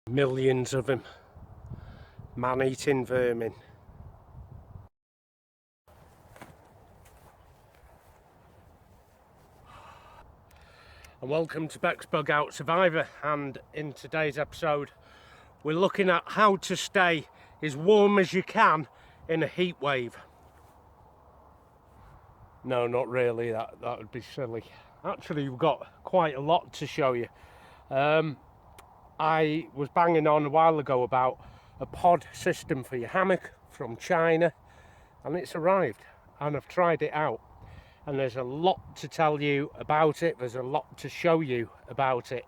Millions of them. Man-eating vermin. And welcome to bexbugoutsurvivor, and in today's episode we're looking at how to stay as warm as you can in a heat wave. No, not really, that would be silly. Actually, we've got quite a lot to show you. I was banging on a while ago about a pod system for your hammock from China, and it's arrived and I've tried it out, and there's a lot to tell you about it. There's a lot to show you about it.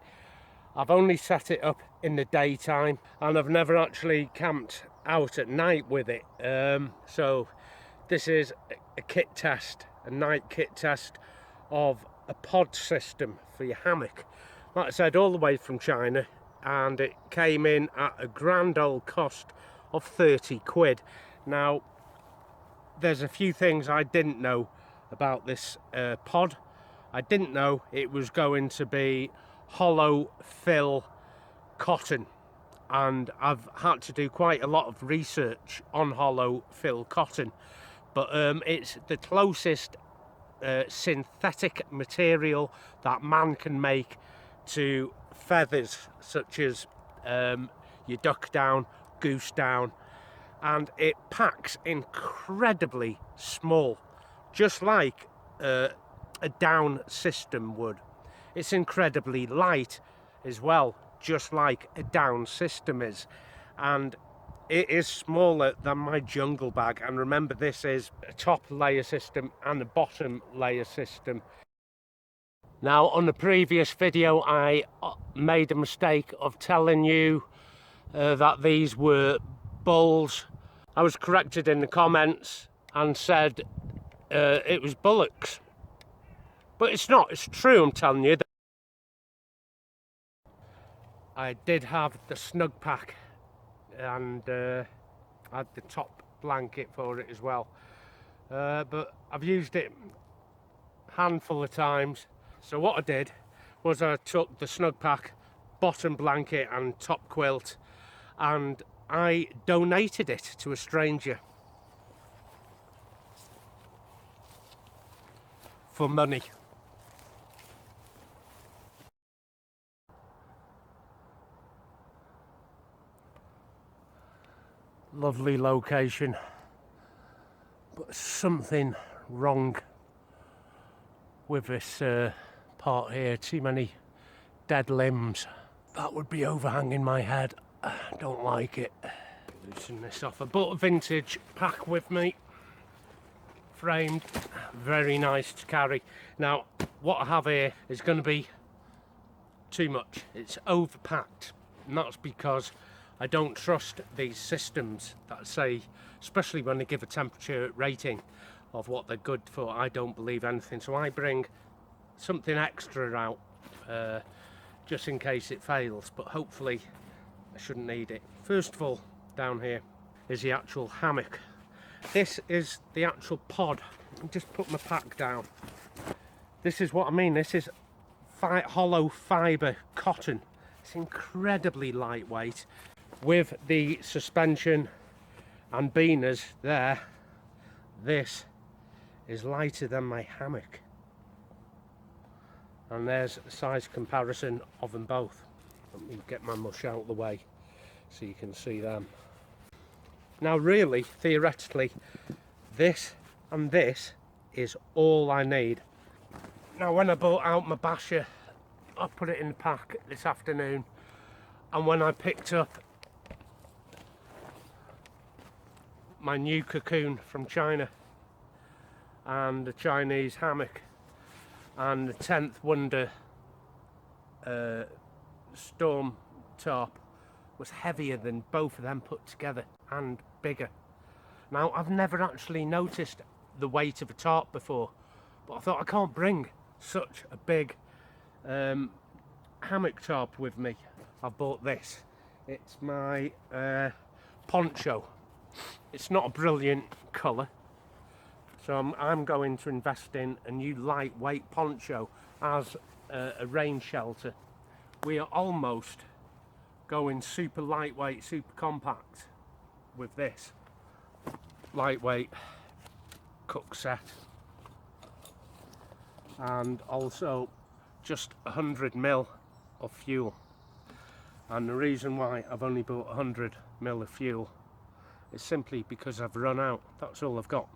I've only set it up in the daytime and I've never actually camped out at night with it. So this is a kit test, a night kit test of a pod system for your hammock. Like I said, all the way from China, and it came in at a grand old cost of 30 quid. Now, there's a few things I didn't know about this pod. I didn't know it was going to be hollow fill cotton, and I've had to do quite a lot of research on hollow fill cotton, but it's the closest synthetic material that man can make to feathers, such as your duck down, goose down, and it packs incredibly small, just like a down system would. It's incredibly light as well, just like a down system is, and it is smaller than my jungle bag. And remember, this is a top layer system and a bottom layer system. Now, on the previous video I made a mistake of telling you that these were bulls. I was corrected in the comments and said it was bullocks, but it's not. It's true, I'm telling you. I did have the snug pack, and I had the top blanket for it as well, but I've used it a handful of times. So what I did was I took the snug pack, bottom blanket and top quilt, and I donated it to a stranger for money. Lovely location, but something wrong with this part here. Too many dead limbs. That would be overhanging my head. I don't like it. Loosen this off. I bought a vintage pack with me, framed, very nice to carry. Now, what I have here is going to be too much. It's overpacked, and that's because I don't trust these systems that say, especially when they give a temperature rating of what they're good for. I don't believe anything, so I bring something extra out just in case it fails, but hopefully I shouldn't need it. First of all, down here is the actual hammock. This is the actual pod. Just put my pack down. This is what I mean. This is hollow fibre cotton. It's incredibly lightweight. With the suspension and beaners there, this is lighter than my hammock. And there's a size comparison of them both. Let me get my mush out of the way so you can see them. Now, really, theoretically, this and this is all I need. Now, when I bought out my basher, I put it in the pack this afternoon, and when I picked up my new cocoon from China and the Chinese hammock and the 10th Wonder storm tarp was heavier than both of them put together and bigger. Now, I've never actually noticed the weight of a tarp before, but I thought, I can't bring such a big hammock tarp with me. I bought this. It's my poncho. It's not a brilliant colour, so I'm going to invest in a new lightweight poncho as a rain shelter. We are almost going super lightweight, super compact with this lightweight cook set, and also just 100 ml of fuel. And the reason why I've only bought 100 ml of fuel is simply because I've run out. That's all I've got.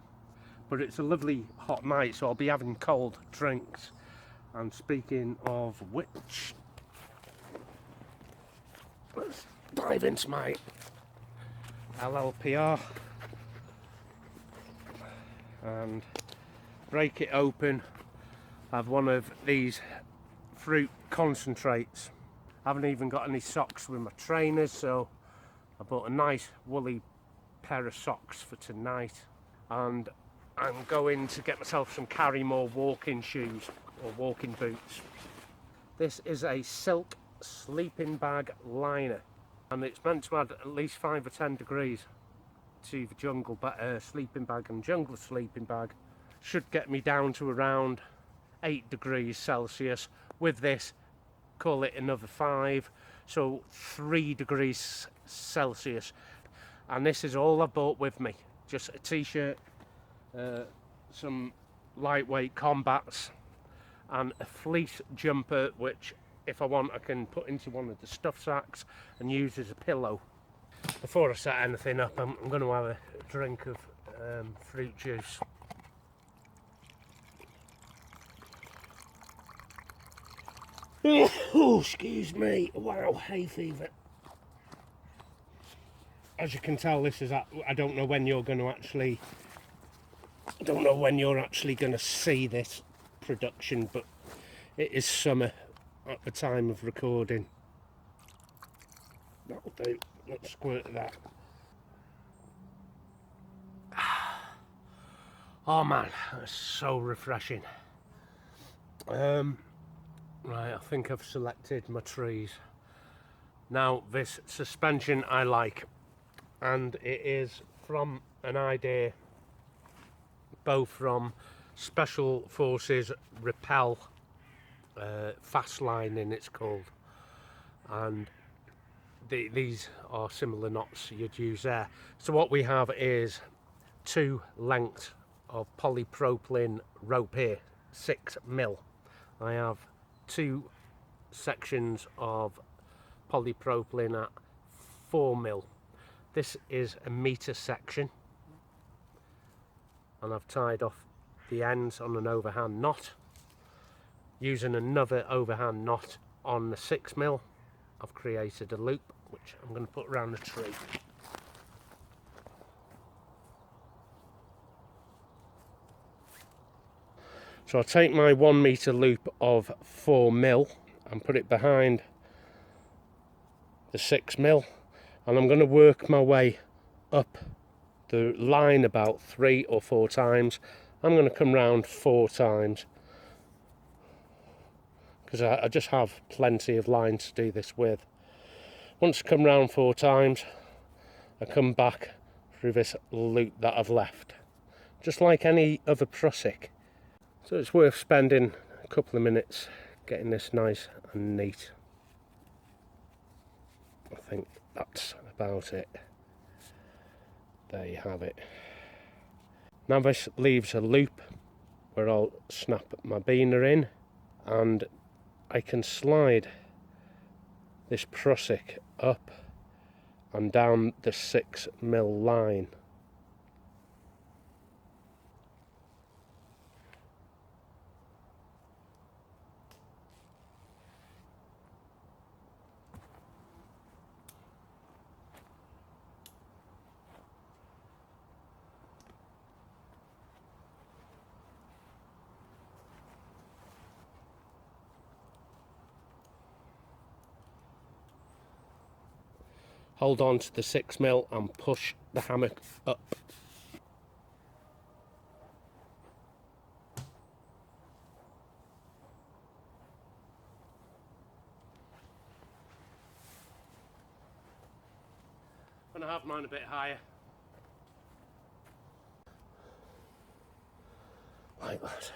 But it's a lovely hot night, so I'll be having cold drinks. And speaking of which, let's dive into my LLPR and break it open. I have one of these fruit concentrates. I haven't even got any socks with my trainers, so I bought a nice woolly pair of socks for tonight, and I'm going to get myself some Carrymore walking shoes or walking boots. This is a silk sleeping bag liner, and it's meant to add at least 5 or 10 degrees to the jungle sleeping bag, and jungle sleeping bag should get me down to around 8 degrees Celsius. With this, call it another 5, so 3 degrees Celsius. And this is all I bought with me, just a t-shirt, some lightweight combats, and a fleece jumper, which if I want I can put into one of the stuff sacks and use as a pillow. Before I set anything up, I'm going to have a drink of fruit juice. Oh, excuse me. Wow, hay fever. As you can tell, this is I don't know when you're going to actually, I don't know when you're actually going to see this production, but it is summer at the time of recording. That'll do. Let's squirt that. Oh man, that's so refreshing. Right, I think I've selected my trees. Now, this suspension I like, and it is from an idea both from Special Forces Repel, fast lining it's called, and these are similar knots you'd use there. So what we have is 2 lengths of polypropylene rope here, 6mm. I have 2 sections of polypropylene at 4mm. This is a metre section, and I've tied off the ends on an overhand knot. Using another overhand knot on the 6mm, I've created a loop which I'm going to put around the tree. So I'll take my 1 metre loop of 4mm and put it behind the 6mm, and I'm going to work my way up the line about 3 or 4 times. I'm going to come round 4 times because I just have plenty of line to do this with. Once I come round 4 times, I come back through this loop that I've left, just like any other prusik. So it's worth spending a couple of minutes getting this nice and neat. I think that's about it. There you have it. Now this leaves a loop where I'll snap my beaner in, and I can slide this prusik up and down the 6mm line. Hold on to the 6mm and push the hammock up. I'm going to have mine a bit higher. Like that.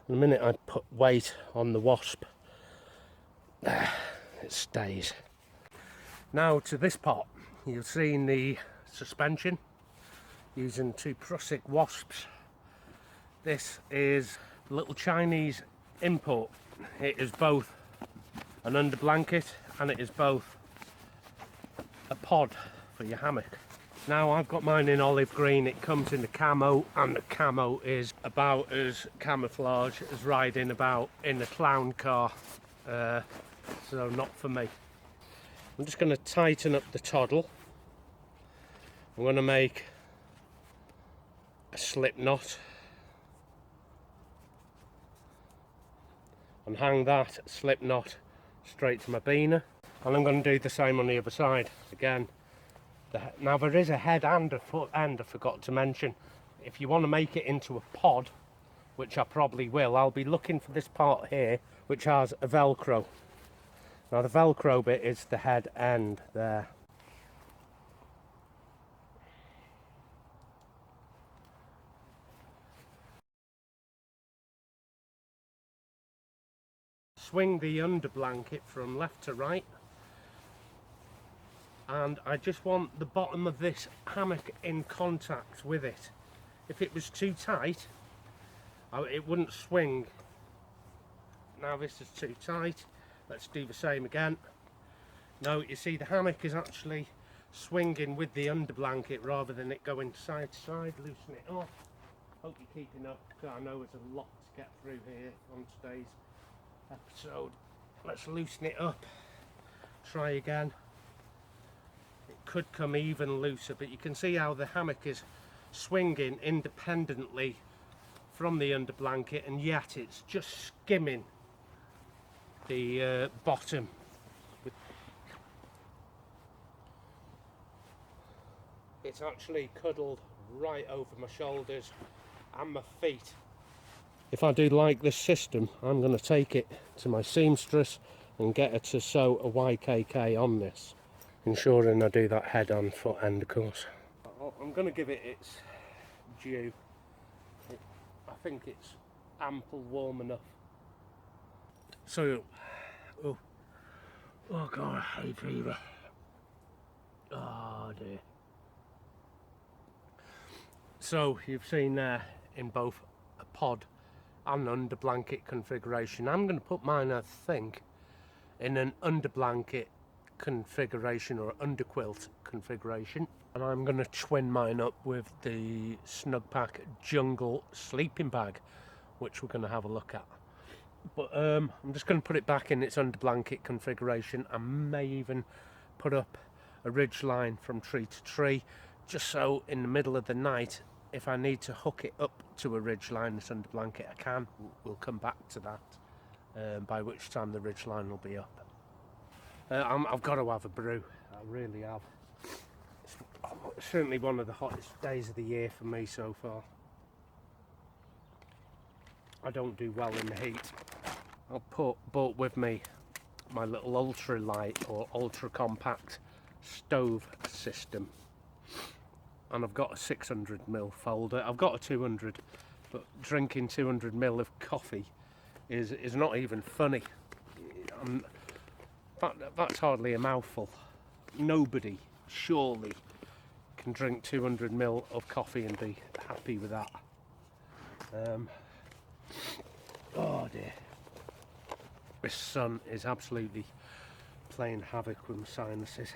In a minute I put weight on the wasp, it stays. Now to this pot, you'll see in the suspension using 2 Prussic wasps. This is a little Chinese import. It is both an under blanket and it is both a pod for your hammock. Now I've got mine in olive green. It comes in the camo, and the camo is about as camouflage as riding about in a clown car, so not for me. I'm just going to tighten up the toddle. I'm going to make a slip knot and hang that slip knot straight to my beaner, and I'm going to do the same on the other side again. Now there is a head and a foot end I forgot to mention. If you want to make it into a pod, which I probably will, I'll be looking for this part here which has a velcro. Now the velcro bit is the head end there. Swing the under blanket from left to right, and I just want the bottom of this hammock in contact with it. If it was too tight, it wouldn't swing. Now this is too tight. Let's do the same again. No, you see the hammock is actually swinging with the under blanket rather than it going side to side. Loosen it off. Hope you're keeping up, because I know there's a lot to get through here on today's episode. Let's loosen it up. Try again. It could come even looser, but you can see how the hammock is swinging independently from the under blanket, and yet it's just skimming the bottom. It's actually cuddled right over my shoulders and my feet. If I do like this system, I'm going to take it to my seamstress and get her to sew a YKK on this, ensuring I do that head and foot end, of course. I'm going to give it its due. I think it's ample warm enough. So, oh God, I hate fever. Oh dear. So you've seen there in both a pod and under blanket configuration. I'm going to put mine, I think, in an under blanket configuration or underquilt configuration, and I'm going to twin mine up with the Snugpak Jungle sleeping bag, which we're going to have a look at. But I'm just going to put it back in its under blanket configuration. I may even put up a ridge line from tree to tree, just so in the middle of the night, if I need to hook it up to a ridge line, this under blanket, I can. We'll come back to that, by which time the ridge line will be up. I've got to have a brew. I really have. It's certainly one of the hottest days of the year for me so far. I don't do well in the heat. I've brought with me my little ultra light or ultra compact stove system, and I've got a 600ml folder. I've got a 200, but drinking 200ml of coffee is not even funny. That's hardly a mouthful. Nobody surely can drink 200ml of coffee and be happy with that. Oh dear, this sun is absolutely playing havoc with my sinuses.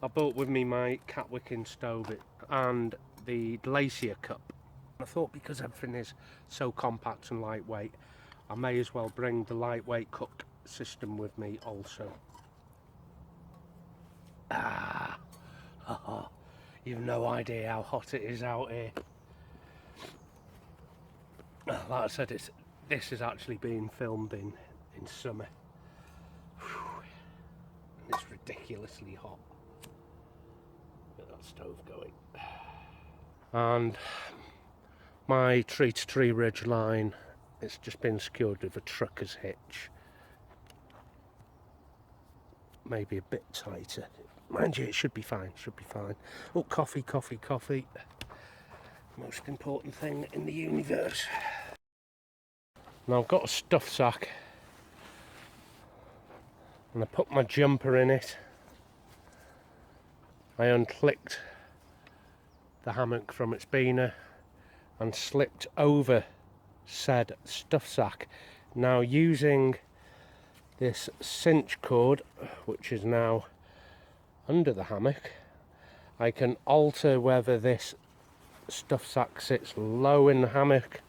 I brought with me my Catwicking stove and the Glacier cup. I thought because everything is so compact and lightweight, I may as well bring the lightweight cook system with me also. You've no idea how hot it is out here. Like I said, this is actually being filmed in summer. It's ridiculously hot. Get that stove going. And my tree to tree ridge line, it's just been secured with a trucker's hitch. Maybe a bit tighter. Mind you, it should be fine, Oh, coffee. Most important thing in the universe. Now I've got a stuff sack And I put my jumper in it. I unclicked the hammock from its biner and slipped over said stuff sack. Now, using this cinch cord, which is now under the hammock, I can alter whether this stuff sack sits low in the hammock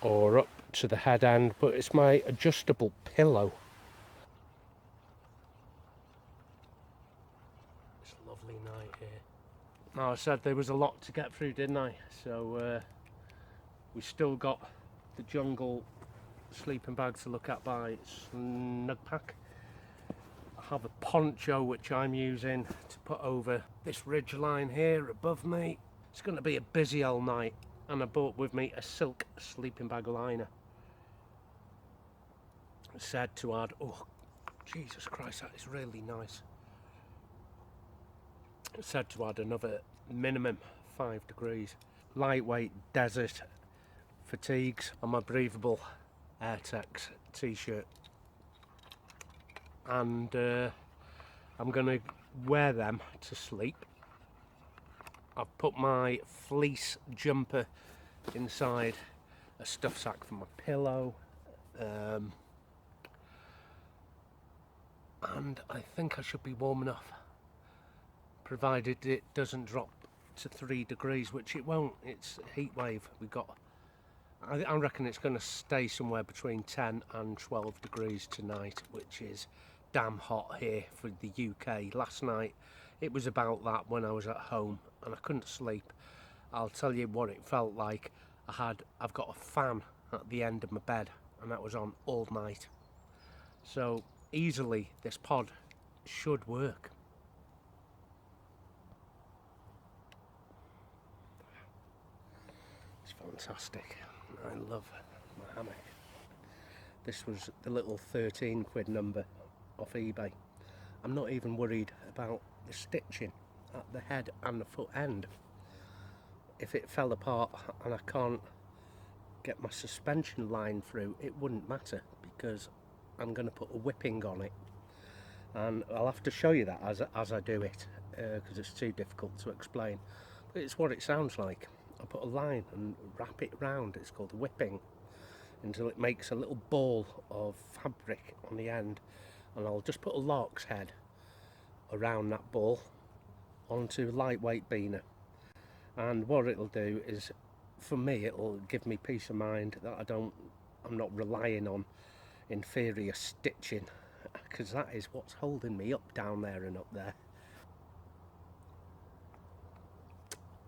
or up to the head end, but it's my adjustable pillow. It's a lovely night here. Now, I said there was a lot to get through, didn't I? So we still got the jungle sleeping bag to look at by Snugpack. I have a poncho which I'm using to put over this ridge line here above me. It's going to be a busy old night, and I brought with me a silk sleeping bag liner. It's said to add, oh Jesus Christ, that is really nice. It's said to add another minimum 5 degrees. Lightweight desert fatigues on my breathable Airtex t-shirt, and I'm going to wear them to sleep. I've put my fleece jumper inside a stuff sack for my pillow, and I think I should be warm enough, provided it doesn't drop to 3 degrees, which it won't. It's a heat wave we got. I reckon it's going to stay somewhere between 10 and 12 degrees tonight, which is damn hot here for the UK. Last night it was about that when I was at home and I couldn't sleep. I'll tell you what it felt like. I've got a fan at the end of my bed, and that was on all night. So easily this pod should work. It's fantastic. I love my hammock. This was the little 13 quid number off eBay. I'm not even worried about the stitching at the head and the foot end. If it fell apart and I can't get my suspension line through, it wouldn't matter, because I'm going to put a whipping on it, and I'll have to show you that as I do it, because it's too difficult to explain, but it's what it sounds like. I put a line and wrap it round, it's called whipping, until it makes a little ball of fabric on the end, and I'll just put a lark's head around that ball onto lightweight beaner. And what it'll do is, for me, it'll give me peace of mind that I'm not relying on inferior stitching, because that is what's holding me up down there and up there.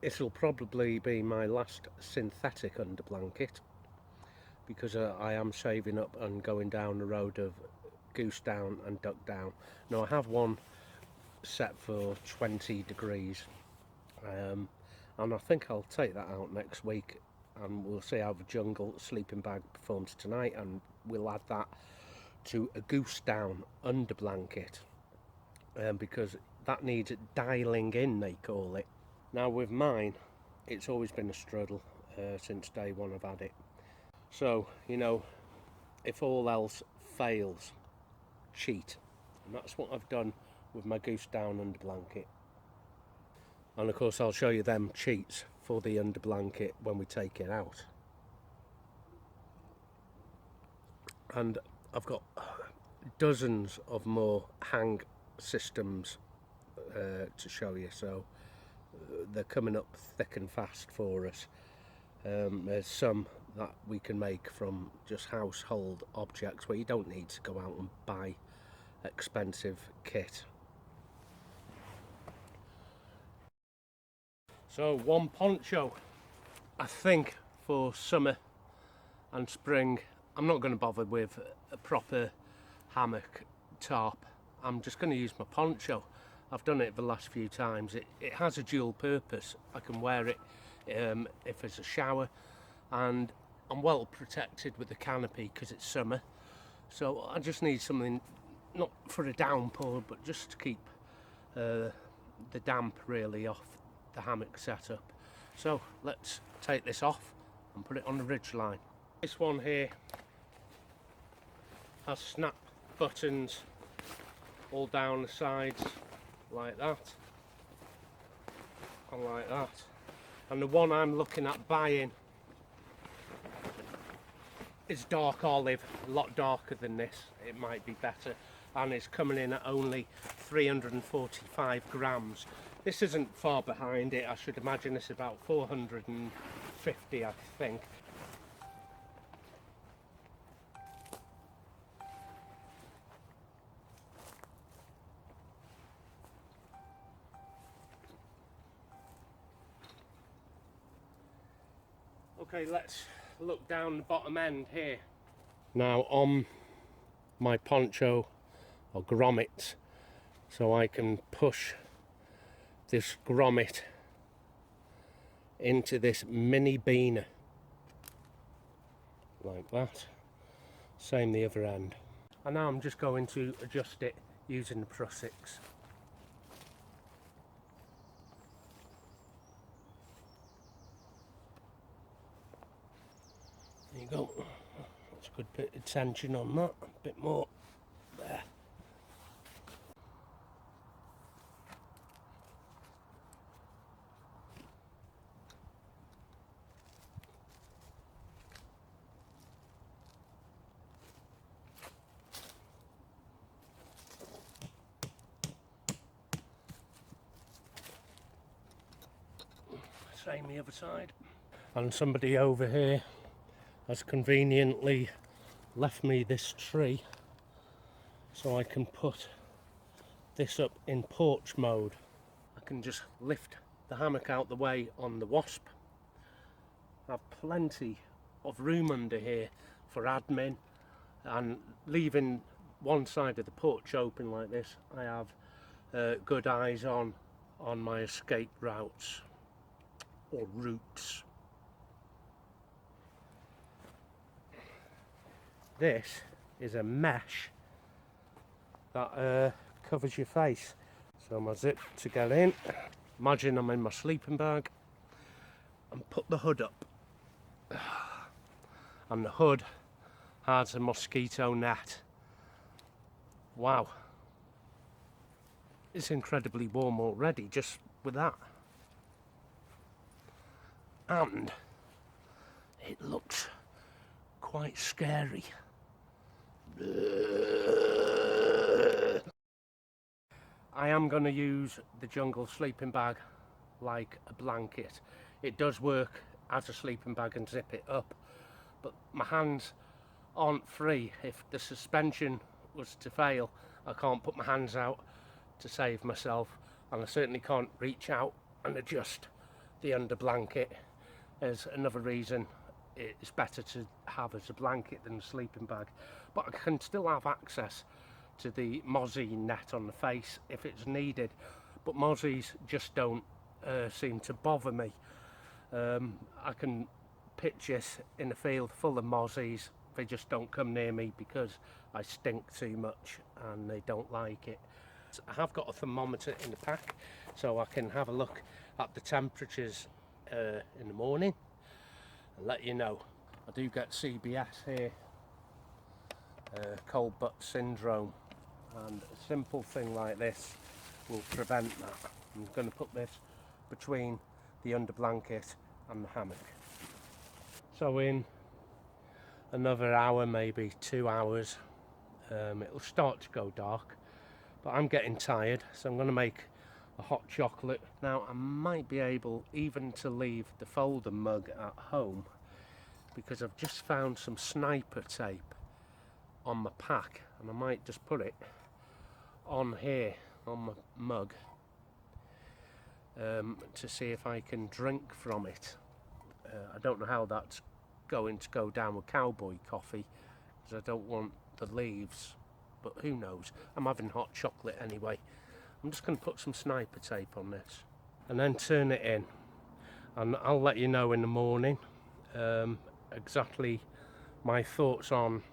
This will probably be my last synthetic underblanket, because I am saving up and going down the road of goose down and duck down. Now, I have one set for 20 degrees, and I think I'll take that out next week, and we'll see how the jungle sleeping bag performs tonight, and we'll add that to a goose down underblanket, because that needs dialing in, they call it. Now, with mine, it's always been a struggle since day one I've had it. So, you know, if all else fails, cheat. And that's what I've done with my goose down underblanket. And of course, I'll show you them cheats for the underblanket when we take it out. And I've got dozens of more hang systems to show you, so they're coming up thick and fast for us. There's some that we can make from just household objects where you don't need to go out and buy expensive kit. So, one poncho. I think for summer and spring, I'm not going to bother with a proper hammock tarp. I'm just going to use my poncho. I've done it the last few times. It has a dual purpose. I can wear it if there's a shower, and I'm well protected with the canopy because it's summer. So I just need something, not for a downpour, but just to keep the damp really off the hammock setup. So let's take this off and put it on the ridge line. This one here has snap buttons all down the sides like that and like that. And the one I'm looking at buying is dark olive, a lot darker than this. It might be better, and it's coming in at only 345 grams. This isn't far behind it. I should imagine it's about 450, I think. Okay, let's look down the bottom end here. Now on my poncho or grommet, so I can push this grommet into this mini beaner like that. Same the other end. And now I'm just going to adjust it using the Pro 6. There you go. That's a good bit of tension on that. A bit more there. Same the other side. And somebody over here has conveniently left me this tree so I can put this up in porch mode. I can just lift the hammock out the way on the Wasp. I have plenty of room under here for admin, and leaving one side of the porch open like this, I have good eyes on my escape routes or routes. This is a mesh that covers your face. So my zip to get in. Imagine I'm in my sleeping bag and put the hood up. And the hood has a mosquito net. Wow. It's incredibly warm already just with that. And it looks quite scary. I am going to use the jungle sleeping bag like a blanket. It does work as a sleeping bag and zip it up, but my hands aren't free. If the suspension was to fail, I can't put my hands out to save myself, and I certainly can't reach out and adjust the under blanket. There's another reason it's better to have as a blanket than a sleeping bag, but I can still have access to the mozzie net on the face if it's needed, but mozzies just don't seem to bother me. I can pitch this in a field full of mozzies. They just don't come near me because I stink too much and they don't like it. I have got a thermometer in the pack so I can have a look at the temperatures in the morning and let you know. I do get CBS here, cold butt syndrome, and a simple thing like this will prevent that. I'm going to put this between the under blanket and the hammock. So in another hour, maybe 2 hours, it'll start to go dark, but I'm getting tired, so I'm going to make a hot chocolate. Now I might be able even to leave the folder mug at home because I've just found some sniper tape on my pack, and I might just put it on here on my mug to see if I can drink from it. I don't know how that's going to go down with cowboy coffee because I don't want the leaves, but who knows. I'm having hot chocolate anyway. I'm just going to put some sniper tape on this and then turn it in, and I'll let you know in the morning exactly my thoughts on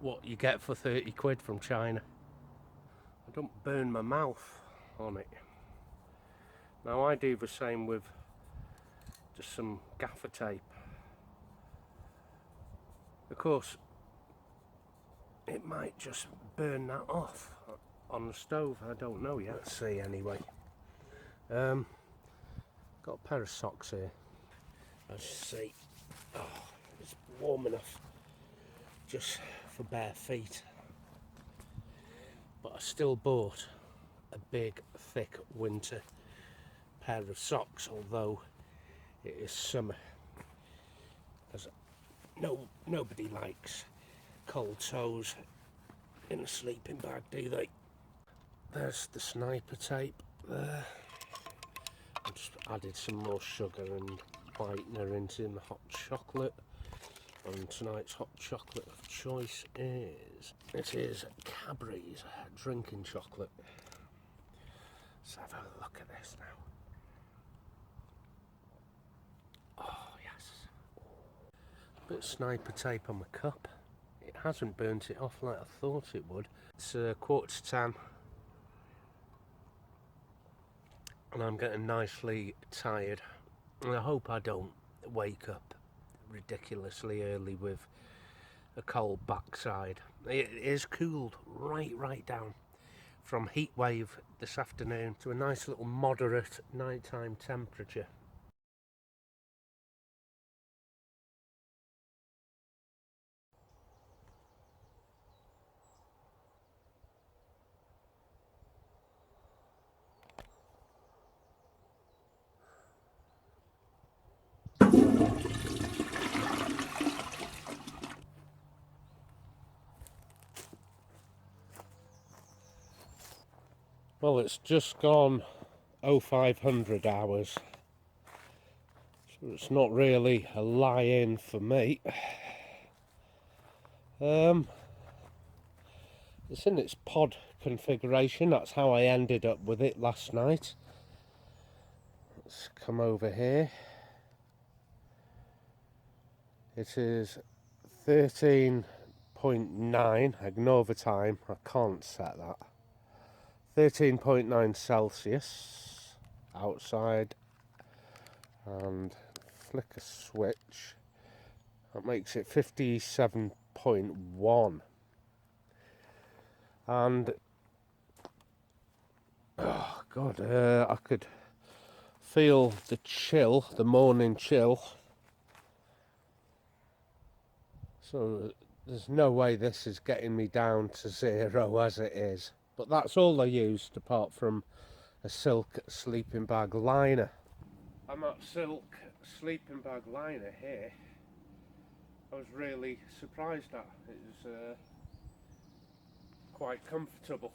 what you get for 30 quid from China. I don't burn my mouth on it. Now I do the same with just some gaffer tape. Of course, it might just burn that off on the stove. I don't know yet. Let's see anyway. Got a pair of socks here. As you see, oh, it's warm enough just for bare feet. But I still bought a big, thick winter pair of socks, although it is summer. Because nobody likes cold toes in a sleeping bag, do they? There's the sniper tape there. I just added some more sugar and whitener into the hot chocolate, and tonight's hot chocolate of choice is Cadbury's drinking chocolate. Let's have a look at this now. Oh yes, a bit of sniper tape on my cup. It hasn't burnt it off like I thought it would. It's 10:15. And I'm getting nicely tired, and I hope I don't wake up ridiculously early with a cold backside. It is cooled right down from heat wave this afternoon to a nice little moderate nighttime temperature. Well, it's just gone 0500 hours, so it's not really a lie-in for me. It's in its pod configuration. That's how I ended up with it last night. Let's come over here. It is 13.9, ignore the time, I can't set that. 13.9 Celsius outside, and flick a switch, that makes it 57.1. And oh god, I could feel the chill, the morning chill. So there's no way this is getting me down to 0 as it is. But that's all I used apart from a silk sleeping bag liner. And that silk sleeping bag liner here, I was really surprised at. It was quite comfortable.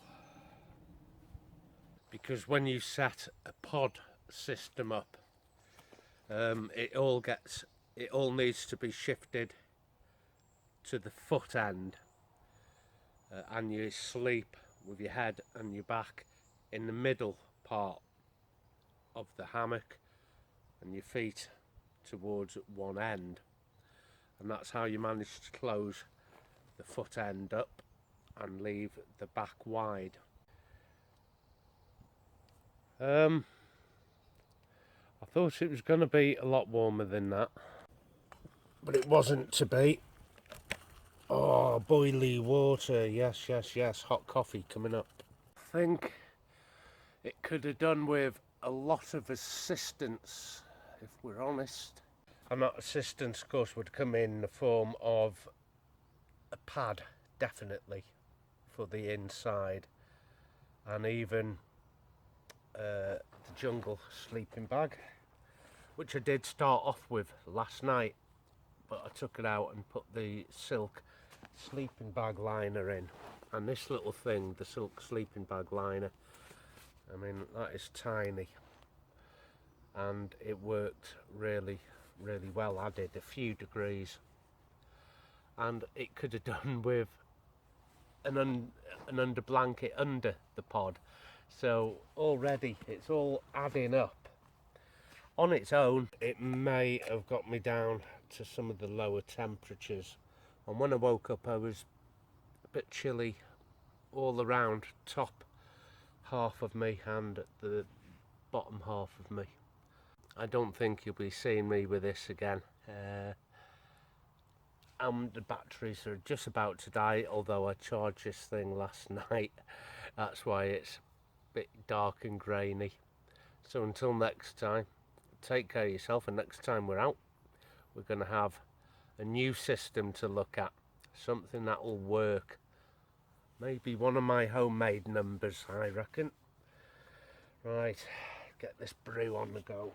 Because when you set a pod system up, it all needs to be shifted to the foot end, and you sleep with your head and your back in the middle part of the hammock and your feet towards one end, and that's how you manage to close the foot end up and leave the back wide. I thought it was going to be a lot warmer than that, but it wasn't to be. Oh, boiling water, yes, hot coffee coming up. I think it could have done with a lot of assistance, if we're honest. And that assistance, of course, would come in the form of a pad, definitely, for the inside, and even the jungle sleeping bag, which I did start off with last night, but I took it out and put the silk sleeping bag liner in. And this little thing, the silk sleeping bag liner, I mean, that is tiny, and it worked really well. Added a few degrees, and it could have done with an under blanket under the pod. So already it's all adding up. On its own, it may have got me down to some of the lower temperatures, and when I woke up I was a bit chilly all around, top half of me and the bottom half of me. I don't think you'll be seeing me with this again. and the batteries are just about to die, although I charged this thing last night. That's why it's a bit dark and grainy. So until next time, take care of yourself, and next time we're out, we're going to have a new system to look at, something that will work. Maybe one of my homemade numbers, I reckon. Right, get this brew on the go.